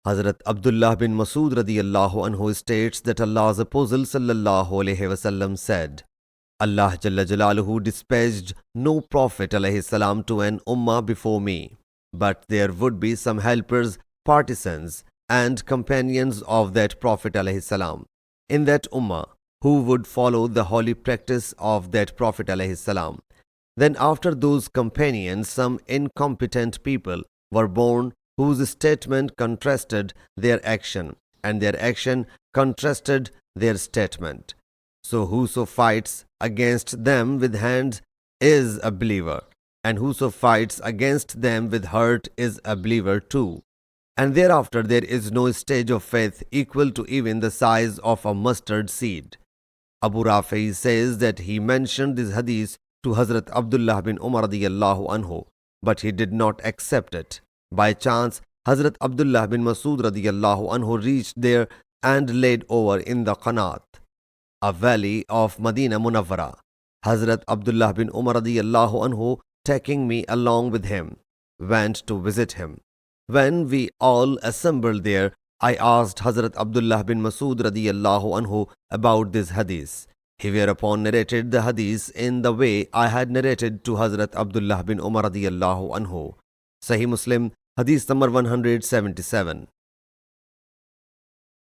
Hazrat Abdullah bin Masud radiyallahu anhu states that Allah's Apostle sallallahu alayhi wasallam said, Allah Jalla Jalaluhu dispatched no Prophet alayhi salam to an ummah before me, but there would be some helpers, partisans, and companions of that Prophet alayhi salam in that ummah who would follow the holy practice of that Prophet alayhi salam. Then after those companions, some incompetent people were born whose statement contrasted their action, and their action contrasted their statement. So whoso fights against them with hands is a believer, and whoso fights against them with heart is a believer too. And thereafter there is no stage of faith equal to even the size of a mustard seed. Abu Rafi says that he mentioned this hadith to Hazrat Abdullah bin Umar radiyallahu anhu, but he did not accept it. By chance, Hazrat Abdullah bin Masud radiyallahu anhu reached there and laid over in the Qanat, a valley of Medina Munawwara. Hazrat Abdullah bin Umar radiyallahu anhu, taking me along with him, went to visit him. When we all assembled there, I asked Hazrat Abdullah bin Masud radiyallahu anhu about this hadith. He whereupon narrated the hadith in the way I had narrated to Hazrat Abdullah bin Umar radiyallahu anhu. Sahih Muslim Hadith number 177.